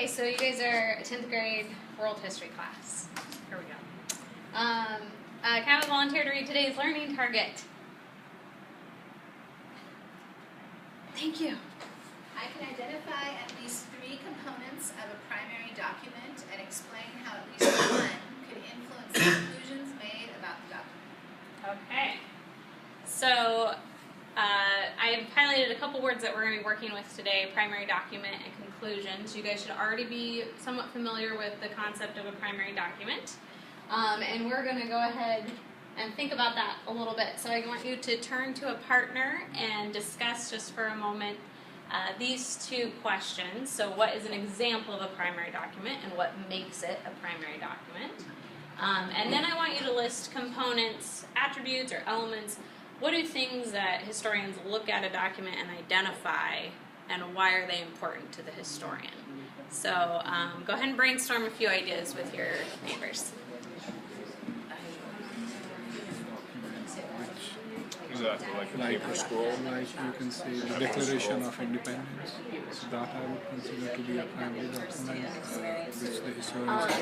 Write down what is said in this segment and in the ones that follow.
Okay, so you guys are a 10th grade world history class. Here we go. Can I have a volunteer to read today's learning target? Thank you. I can identify at least 3 components of a primary document and explain how at least one could influence the conclusions made about the document. Okay. So I've highlighted a couple words that we're going to be working with today, primary document and conclusions. You guys should already be somewhat familiar with the concept of a primary document. And we're going to go ahead and think about that a little bit. So I want you to turn to a partner and discuss just for a moment these 2 questions. So what is an example of a primary document and what makes it a primary document? And then I want you to list components, attributes, or elements. What do things that historians look at a document and identify, and why are they important to the historian? So go ahead and brainstorm a few ideas with your neighbors. Exactly, like a paper scroll. Like you can say the Declaration of Independence, so that I would consider to be a primary document, which the historians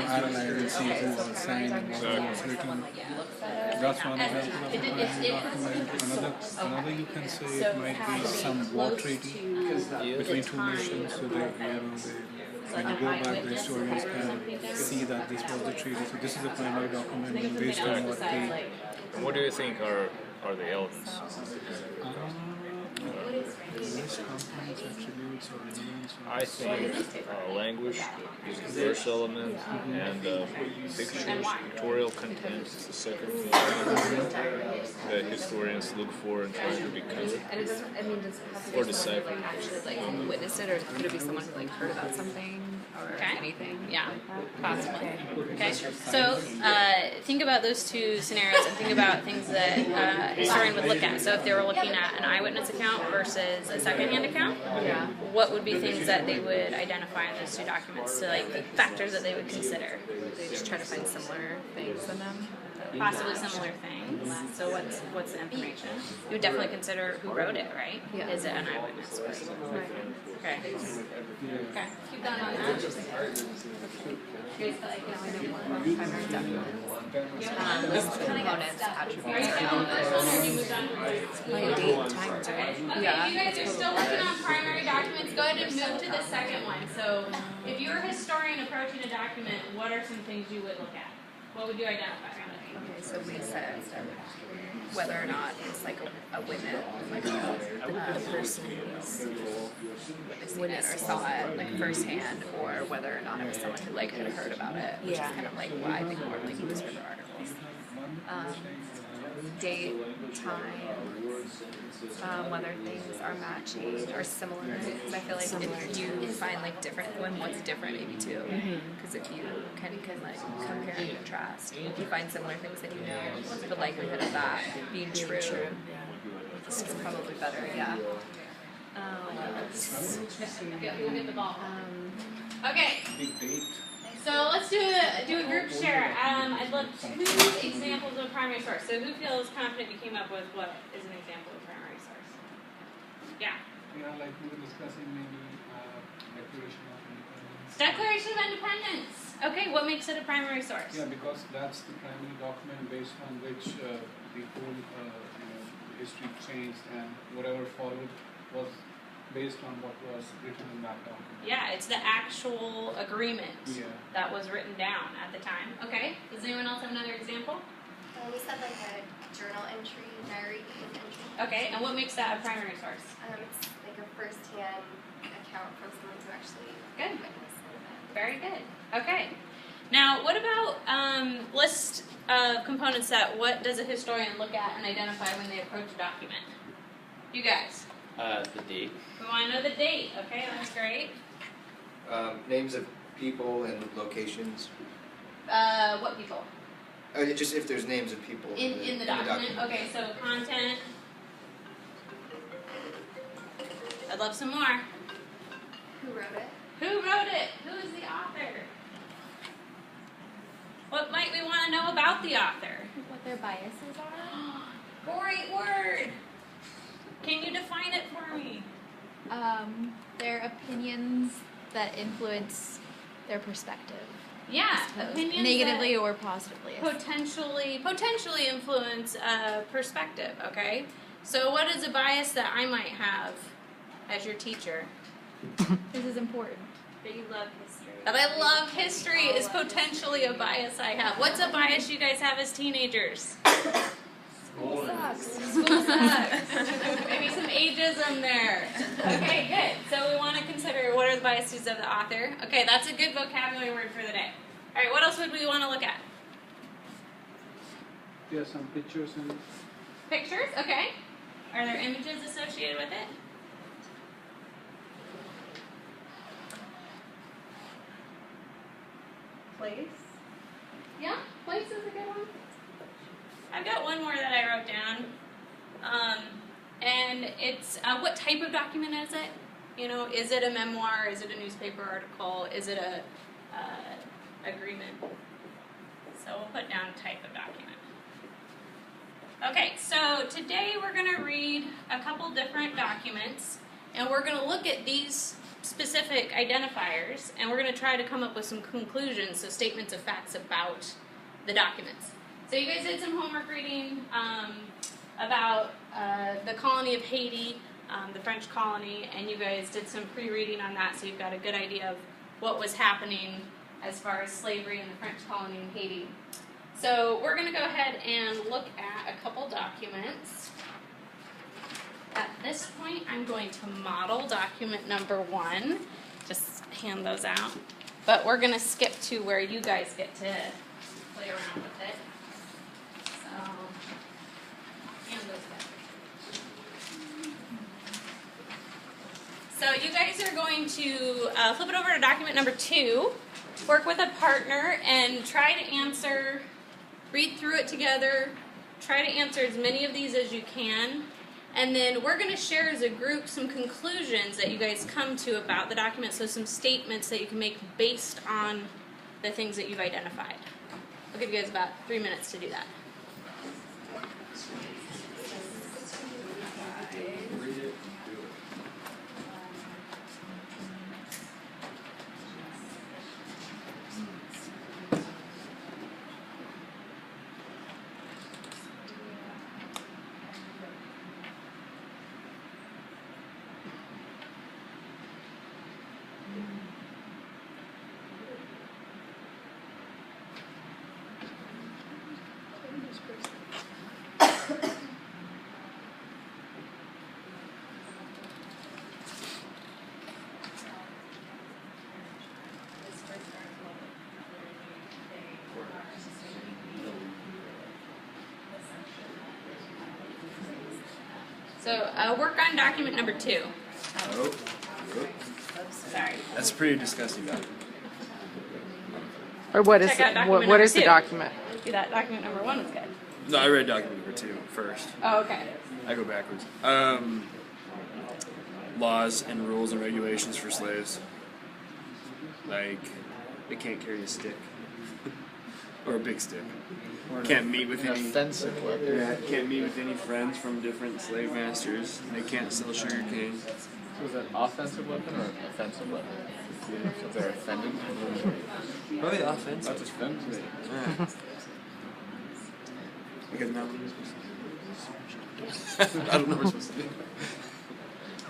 analyze and see who was signed and what was written. That's one example of a primary document. Another you can say it might be some war treaty between 2 nations, so when you go back, the historians can see that this was the treaty. So this is a primary document based on what they. What do you think are the elements? I think language is the first element, and pictures, pictorial content is the second thing that historians look for and try to decode. And it doesn't, I mean, does it have to Or be someone decipher. who actually witnessed it, or could it be someone who heard about something or anything? Yeah, possibly. Okay, so think about those 2 scenarios and think about things that a historian would look at. So if they were looking at an eyewitness account versus a secondhand account, what would be things that they would identify in those 2 documents? So like the factors that they would consider. They just try to find similar things in them. Possibly similar things. So what's the information? You would definitely consider who wrote it, right? Yeah. Is it an eyewitness? Right. Okay. Okay. Keep going on that. You guys feel like you know Primary documents. List components, attributes, or elements. Like date, times, right? Okay, if you guys are still working on primary documents, go ahead and move to the second one. So, if you're a historian approaching a document, what are some things you would look at? What would you identify? Okay, so we said whether or not it's like a witness, like the person who's witnessing it or saw it like firsthand, or whether or not it was someone who like had heard about it, which is kind of like why I think more like newspaper articles. Date, time, whether things are matching or similar. Because I feel like if you find like different, what's different maybe too. Because if you can like compare and contrast, if you find similar things that you know, the likelihood of that being true is probably better. Yeah. We'll get the ball. Okay. So let's do a group share. I'd love 2 examples of a primary source. So who feels confident you came up with what is an example of a primary source? Yeah. Yeah, like we were discussing maybe Declaration of Independence. Declaration of Independence. Okay, what makes it a primary source? Yeah, because that's the primary document based on which the whole history changed, and whatever followed was based on what was written in that document. Yeah, it's the actual agreement that was written down at the time. Okay, does anyone else have another example? We said like a journal entry, diary entry. Okay, and what makes that a primary source? It's like a first-hand account from someone who actually witnessed the event. Very good. Okay. Now, what about list of components that what does a historian look at and identify when they approach a document? You guys. The date. We want to know the date. Okay, that's great. Names of people and locations. What people? Just if there's names of people In the document. Okay, so content. I'd love some more. Who wrote it? Who wrote it? Who is the author? What might we want to know about the author? What their biases are? Great word. Can you define it for me? Their opinions that influence their perspective. Yeah, opinions Negatively that or positively. potentially influence perspective. Okay, so what is a bias that I might have as your teacher? This is important. That you love history. That I love history is potentially a bias I have. What's a bias you guys have as teenagers? School sucks. School sucks. Maybe some ageism there. Okay, good. So we want to consider what are the biases of the author. Okay, that's a good vocabulary word for the day. All right, what else would we want to look at? There are some pictures and Pictures, okay. Are there images associated with it? Place. Yeah, place is a good one. I've got one more that I wrote down. And it's, what type of document is it? You know, is it a memoir? Is it a newspaper article? Is it a agreement? So we'll put down type of document. Okay, so today we're going to read a couple different documents, and we're going to look at these specific identifiers, and we're going to try to come up with some conclusions, so statements of facts about the documents. So you guys did some homework reading about the colony of Haiti, the French colony, and you guys did some pre-reading on that, so you've got a good idea of what was happening as far as slavery in the French colony in Haiti. So we're going to go ahead and look at a couple documents. At this point, I'm going to model document number 1. Just hand those out. But we're going to skip to where you guys get to play around with it. So, hand those back. So you guys are going to flip it over to document number 2, work with a partner, and try to answer, read through it together, try to answer as many of these as you can. And then we're going to share as a group some conclusions that you guys come to about the document, so some statements that you can make based on the things that you've identified. I'll give you guys about 3 minutes to do that. So work on document number 2. Oh, Sorry. that's a pretty disgusting document. Or what is Check out document what number is the 2. document? See that document number 1 was good. No, I read document number 2 first. Oh, okay. I go backwards. Laws and rules and regulations for slaves. Like, they can't carry a stick. Or a big stick. Can't meet with any offensive weapon. Yeah, can't meet with any friends from different slave masters. They can't sell sugar cane. So is that offensive weapon or offensive weapon? So if they're offended? Probably offensive. That's offensive. Yeah. Because now I don't know what we're supposed to do.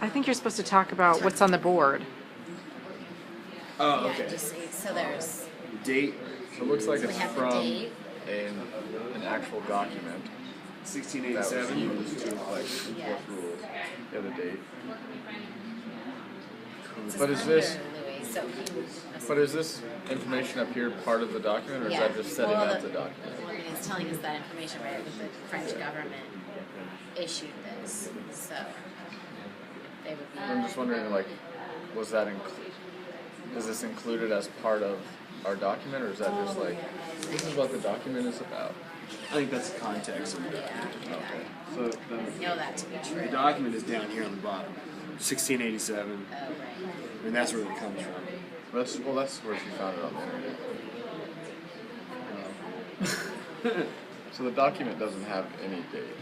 I think you're supposed to talk about what's on the board. Oh, Yeah, okay. just see, so there's, Date So it looks like we it's have the from date. an actual document that was 1687. used to like enforce rules. Yeah, the date. This But is under this- Louis, so he, But is this information up here part of the document, or is yeah. that just setting Well, up the document? The wording is telling us that information right that the French government issued this, so they would be. I'm just wondering, like, was that is this included as part of our document, or is that just like this is what the document is about? I think that's the context of the document. Okay. So I know that to be true. the document is down here on the bottom. 1687. Oh, right. I mean, that's where it comes from. That's where she found it on the internet. So the document doesn't have any date,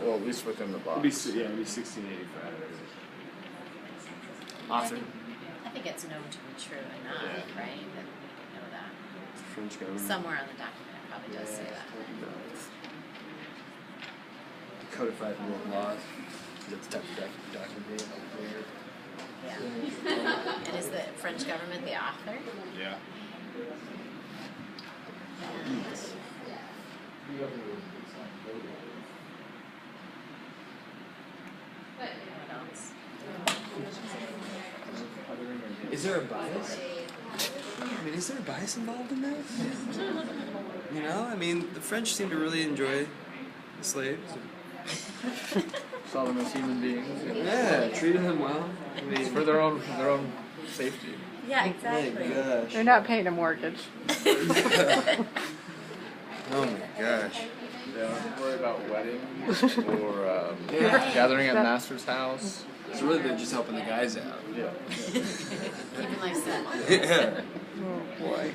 well, at least within the box. It'd be 1685. Author. I think it gets known to be true enough, right? Then we need to know that. French government. Somewhere on the document it probably does say that. Codified world laws. That's the type of document. Yeah. And is the French government the author? Yeah. And what else? Is there a bias? I mean, is there a bias involved in that? You know, I mean, the French seem to really enjoy the slaves. Saw them as human beings. Yeah, treated them well. I mean, For their own safety. Yeah, my exactly. gosh. They're not paying a mortgage. Oh my gosh. They don't worry about weddings or Yeah. gathering at master's house. So really, they're just helping the guys out. Yeah. Keeping life simple. Yeah. Oh boy.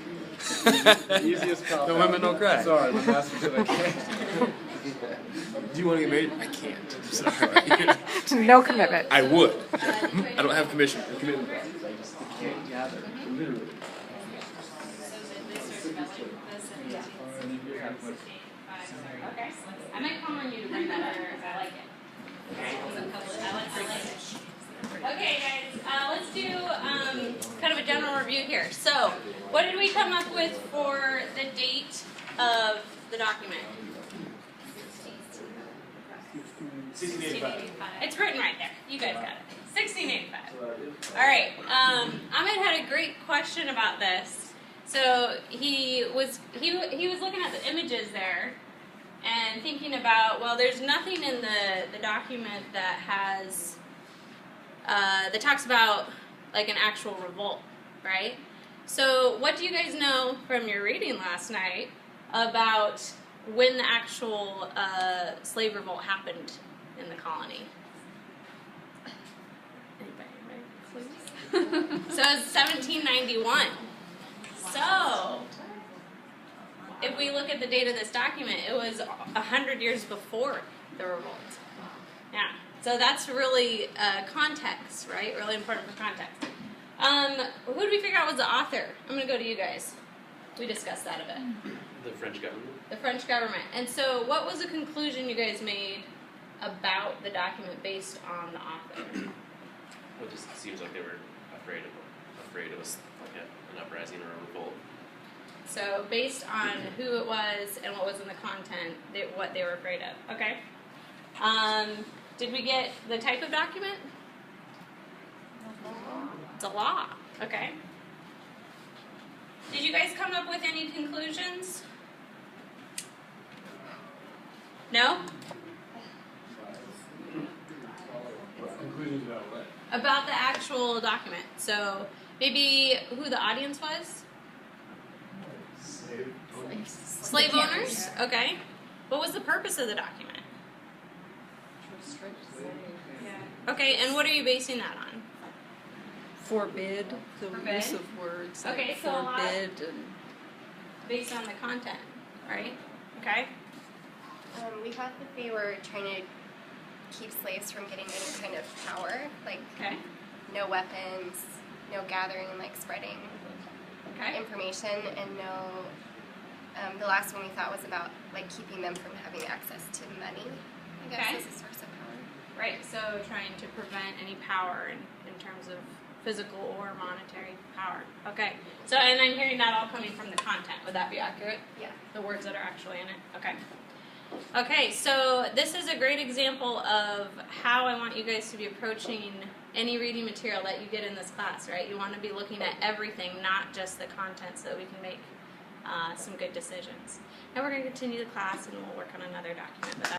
Easiest cop The out. women don't cry. Sorry, the master said I can't. Do you want to get married? I can't. I'm sorry. No commitment. I would. I don't have commission. Commitment. I just can't gather. Literally. Okay. I might call on you to bring that up if I like it. I like it. Okay, guys, let's do kind of a general review here. So, what did we come up with for the date of the document? 1685. It's written right there. You guys got it. 1685. All right. Ahmed had a great question about this. So he was looking at the images there and thinking about, well, there's nothing in the document that has that talks about like an actual revolt, right? So what do you guys know from your reading last night about when the actual slave revolt happened in the colony? Anybody, please? So it's 1791. So if we look at the date of this document, it was 100 years before the revolt. Yeah. So that's really context, right? Really important for context. Who did we figure out was the author? I'm going to go to you guys. We discussed that a bit. The French government. The French government. And so what was the conclusion you guys made about the document based on the author? Well, it just seems like they were afraid of like an uprising or a revolt. So based on who it was and what was in the content, what they were afraid of. Okay. Did we get the type of document? It's a law. Okay. Did you guys come up with any conclusions? No? Conclusions about what? About the actual document. So maybe who the audience was? Slave owners? Okay. What was the purpose of the document? Okay, and what are you basing that on? Forbid the Forbid? use of words like Okay, so forbid and based on the content, right? Okay. We thought that they were trying to keep slaves from getting any kind of power, like Okay. no weapons, no gathering and like spreading Okay. information, and no. The last one we thought was about like keeping them from having access to money, I guess, Okay. as a source of power. Right, so trying to prevent any power in terms of physical or monetary power. Okay, so and I'm hearing that all coming from the content. Would that be accurate? Yeah. The words that are actually in it? Okay. Okay, so this is a great example of how I want you guys to be approaching any reading material that you get in this class, right? You want to be looking at everything, not just the content, so that we can make some good decisions. Now we're going to continue the class and we'll work on another document. But